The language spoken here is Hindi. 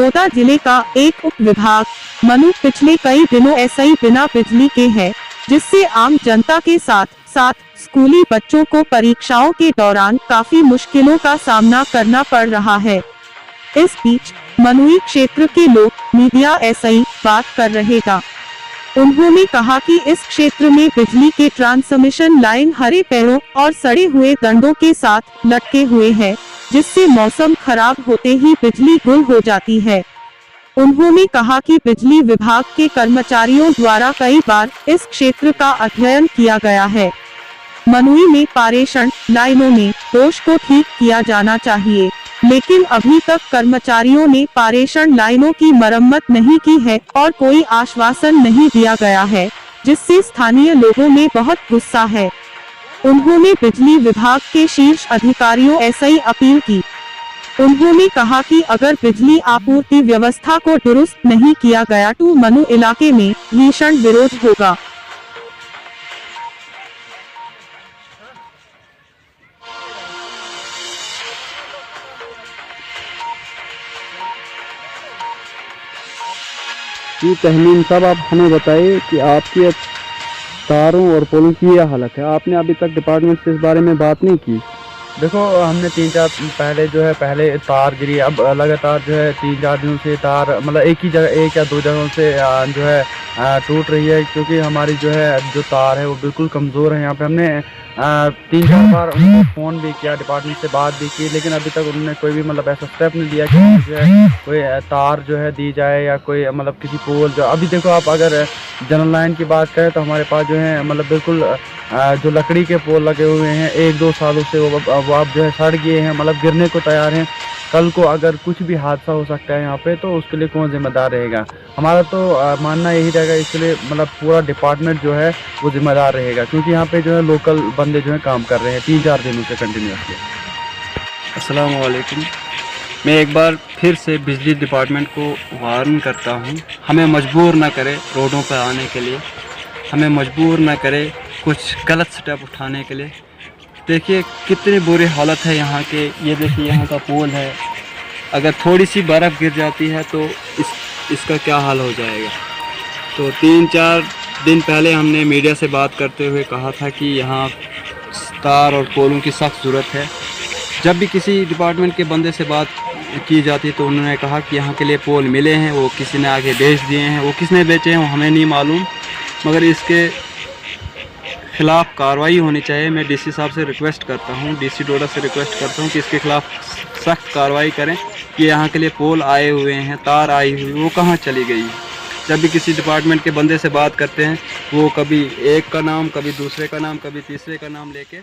बड़ौदा जिले का एक उप विभाग मनु पिछले कई दिनों ऐसे ही बिना बिजली के है, जिससे आम जनता के साथ साथ स्कूली बच्चों को परीक्षाओं के दौरान काफी मुश्किलों का सामना करना पड़ रहा है। इस बीच मनुई क्षेत्र के लोग मीडिया ऐसे ही बात कर रहेगा। उन्होंने कहा कि इस क्षेत्र में बिजली के ट्रांसमिशन लाइन हरे पेड़ों और सड़े हुए डंडों के साथ लटके हुए हैं, जिससे मौसम खराब होते ही बिजली गुल हो जाती है। उन्होंने कहा कि बिजली विभाग के कर्मचारियों द्वारा कई बार इस क्षेत्र का अध्ययन किया गया है। मनुई में पारेषण लाइनों में दोष को ठीक किया जाना चाहिए, लेकिन अभी तक कर्मचारियों ने पारेषण लाइनों की मरम्मत नहीं की है और कोई आश्वासन नहीं दिया गया है, जिससे स्थानीय लोगों में बहुत गुस्सा है। उन्होंने बिजली विभाग के शीर्ष अधिकारियों ऐसे ही अपील की। उन्होंने कहा कि अगर बिजली आपूर्ति व्यवस्था को दुरुस्त नहीं किया गया तो मनु इलाके में भीषण विरोध होगा। जी तहमीन साहब, आप हमें बताइए कि आपकी तारों और पोलों की यह हालत है। आपने अभी तक डिपार्टमेंट से इस बारे में बात नहीं की? देखो, हमने 3-4 पहले तार गिरी, अब लगातार जो है 3-4 दिनों से तार मतलब एक या दो जगहों से जो है टूट रही है, क्योंकि हमारी जो तार है वो बिल्कुल कमज़ोर है। यहाँ पे हमने 3-4 बार उनको फ़ोन भी किया, डिपार्टमेंट से बात भी की, लेकिन अभी तक उन्होंने कोई भी मतलब ऐसा स्टेप नहीं लिया कि जो है कोई तार जो है दी जाए या कोई मतलब किसी पोल जो अभी देखो आप अगर जनरल लाइन की बात करें तो हमारे पास जो है मतलब बिल्कुल जो लकड़ी के पोल लगे हुए हैं 1-2 सालों से वो अब जो है सड़ गए हैं, मतलब गिरने को तैयार हैं। कल को अगर कुछ भी हादसा हो सकता है यहाँ पे, तो उसके लिए कौन जिम्मेदार रहेगा? हमारा तो मानना यही रहेगा, इसलिए मतलब पूरा डिपार्टमेंट जो है वो जिम्मेदार रहेगा, क्योंकि यहाँ पे जो है लोकल बंदे जो है काम कर रहे हैं 3-4 दिनों से कंटिन्यूसली। अस्सलाम वालेकुम। मैं एक बार फिर से बिजली डिपार्टमेंट को वार्न करता हूँ, हमें मजबूर ना करे रोडों पर आने के लिए, हमें मजबूर ना करे कुछ गलत स्टेप उठाने के लिए। देखिए कितनी बुरी हालत है यहाँ के। ये देखिए यहाँ का पोल है, अगर थोड़ी सी बर्फ़ गिर जाती है तो इसका क्या हाल हो जाएगा। तो 3-4 दिन पहले हमने मीडिया से बात करते हुए कहा था कि यहाँ तार और पोलों की सख्त ज़रूरत है। जब भी किसी डिपार्टमेंट के बंदे से बात की जाती तो उन्होंने कहा कि यहाँ के लिए पोल मिले हैं, वो किसी ने आगे बेच दिए हैं, वो किसने बेचे हैं वो हमें नहीं मालूम, मगर इसके खिलाफ़ कार्रवाई होनी चाहिए। मैं डीसी साहब से रिक्वेस्ट करता हूँ, डीसी डोडा से रिक्वेस्ट करता हूँ कि इसके खिलाफ़ सख्त कार्रवाई करें कि यहाँ के लिए पोल आए हुए हैं, तार आई हुई, वो कहाँ चली गई। जब भी किसी डिपार्टमेंट के बंदे से बात करते हैं वो कभी एक का नाम, कभी दूसरे का नाम, कभी तीसरे का नाम लेके